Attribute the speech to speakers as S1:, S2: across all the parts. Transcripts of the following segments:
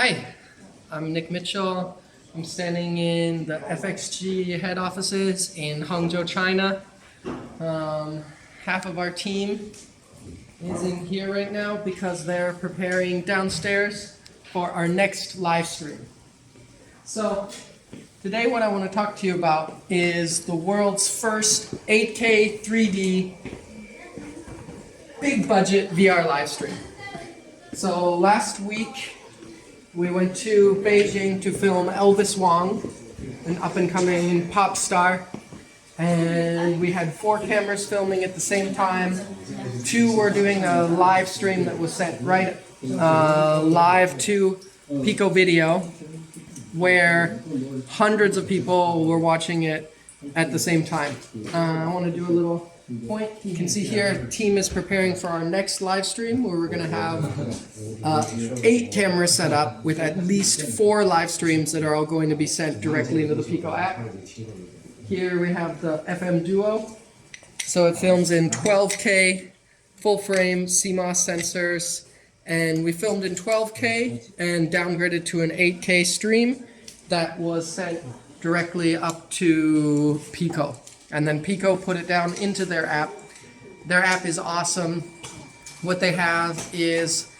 S1: Hi, I'm Nick Mitchell. I'm standing in the FXG head offices in Hangzhou, China. Half of our team is in here right now because they're preparing downstairs for our next live stream. So today what I want to talk to you about is the world's first 8K 3D big budget VR live stream. So last week we went to Beijing to film Elvis Wang, an up-and-coming pop star, and we had 4 cameras filming at the same time. 2 were doing a live stream that was sent right live to Pico video, where hundreds of people were watching it at the same time. I want to do a little point. You can see here, team is preparing for our next live stream where we're going to have 8 cameras set up with at least 4 live streams that are all going to be sent directly into the Pico app. Here we have the FM Duo. So it films in 12K, full frame CMOS sensors, and we filmed in 12K and downgraded to an 8K stream that was sent directly up to Pico. And then Pico put it down into their app. Their app is awesome. What they have is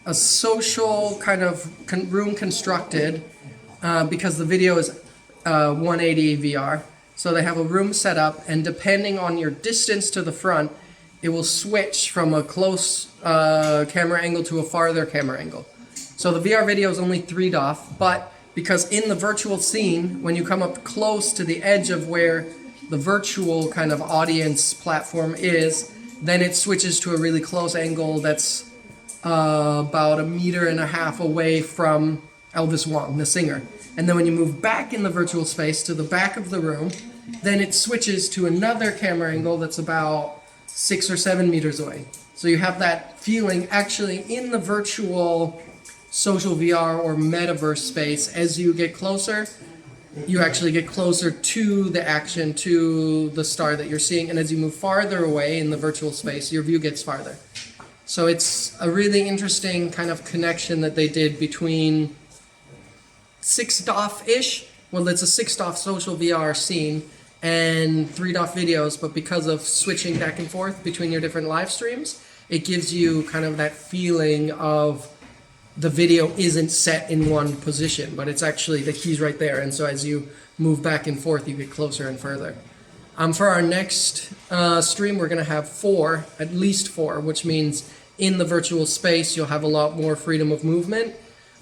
S1: a social kind of room constructed because the video is 180 VR. So they have a room set up, and depending on your distance to the front, it will switch from a close camera angle to a farther camera angle. So the VR video is only 3'd off, but because in the virtual scene, when you come up close to the edge of where the virtual kind of audience platform is, then it switches to a really close angle that's about 1.5 meters away from Elvis Wang, the singer. And then when you move back in the virtual space to the back of the room, then it switches to another camera angle that's about 6 or 7 meters away. So you have that feeling actually in the virtual social VR or metaverse space. As you get closer, you actually get closer to the action, to the star that you're seeing, and as you move farther away in the virtual space, your view gets farther. So it's a really interesting kind of connection that they did between 6 DOF-ish, well, it's a 6 DOF social VR scene, and 3 DOF videos, but because of switching back and forth between your different live streams, it gives you kind of that feeling of the video isn't set in one position, but it's actually, the key's right there, and so as you move back and forth, you get closer and further. For our next stream, we're going to have 4, at least 4, which means in the virtual space, you'll have a lot more freedom of movement.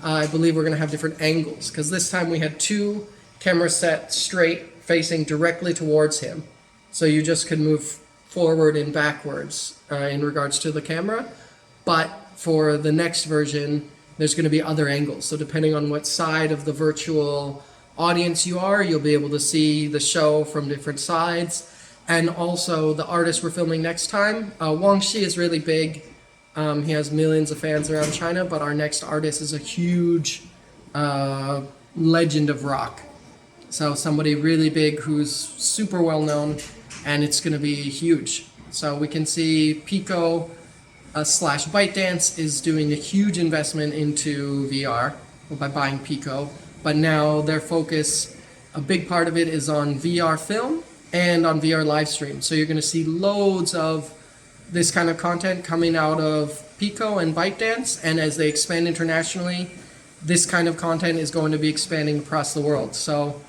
S1: I believe we're going to have different angles, because this time we had 2 cameras set straight, facing directly towards him. So you just could move forward and backwards in regards to the camera, but for the next version, there's going to be other angles. So depending on what side of the virtual audience you are, you'll be able to see the show from different sides. And also the artist we're filming next time, Wang Xi is really big. He has millions of fans around China, but our next artist is a huge legend of rock. So somebody really big who's super well known, and it's going to be huge. So we can see Pico / ByteDance is doing a huge investment into VR by buying Pico, but now their focus, a big part of it is on VR film and on VR live stream. So you're going to see loads of this kind of content coming out of Pico and ByteDance, and as they expand internationally, this kind of content is going to be expanding across the world. So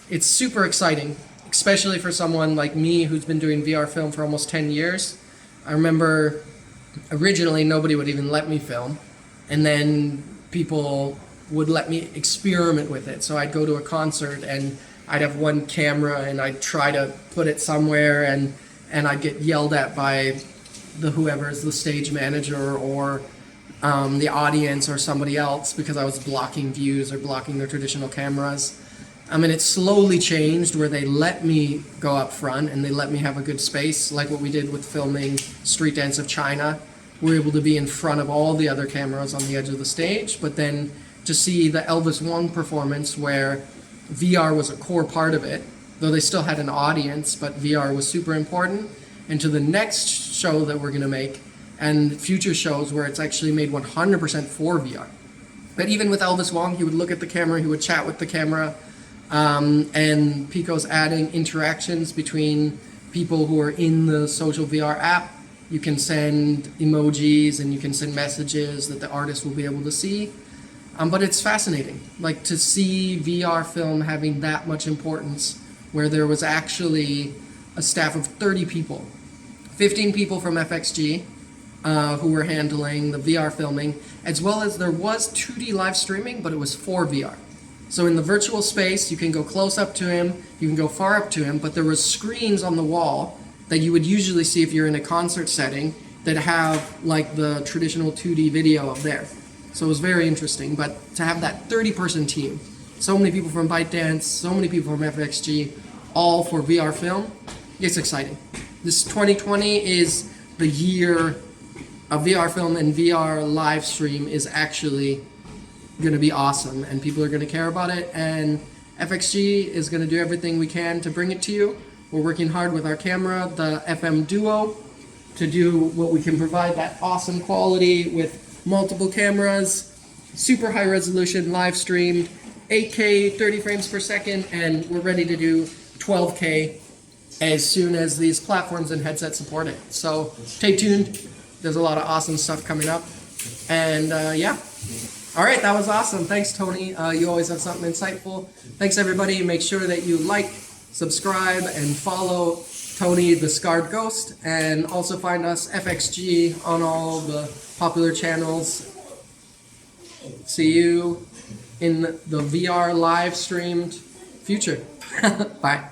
S1: it's super exciting, especially for someone like me who's been doing VR film for almost 10 years. I remember originally nobody would even let me film, and then people would let me experiment with it. So I'd go to a concert and I'd have one camera and I'd try to put it somewhere, and I'd get yelled at by whoever's the stage manager or the audience or somebody else because I was blocking views or blocking their traditional cameras. It slowly changed where they let me go up front and they let me have a good space, like what we did with filming Street Dance of China. We're able to be in front of all the other cameras on the edge of the stage, but then to see the Elvis Wang performance where VR was a core part of it, though they still had an audience, but VR was super important, and to the next show that we're going to make, and future shows where it's actually made 100% for VR. But even with Elvis Wang, he would look at the camera, he would chat with the camera, and Pico's adding interactions between people who are in the social VR app. You can send emojis and you can send messages that the artist will be able to see. But it's fascinating, like to see VR film having that much importance, where there was actually a staff of 30 people, 15 people from FXG, who were handling the VR filming, as well as there was 2D live streaming, but it was for VR. So in the virtual space, you can go close up to him, you can go far up to him, but there was screens on the wall that you would usually see if you're in a concert setting that have like the traditional 2D video up there. So it was very interesting, but to have that 30-person team, so many people from ByteDance, so many people from FXG, all for VR film, it's exciting. This 2020 is the year of VR film, and VR live stream is actually going to be awesome, and people are going to care about it, and FXG is going to do everything we can to bring it to you. We're working hard with our camera, the FM Duo, to do what we can provide, that awesome quality with multiple cameras, super high resolution, live streamed, 8K, 30 frames per second, and we're ready to do 12K as soon as these platforms and headsets support it. So stay tuned. There's a lot of awesome stuff coming up. And yeah. All right, that was awesome. Thanks, Tony. You always have something insightful. Thanks, everybody. Make sure that you like, subscribe, and follow Tony the Scarred Ghost, and also find us FXG on all the popular channels. See you in the VR live streamed future. Bye.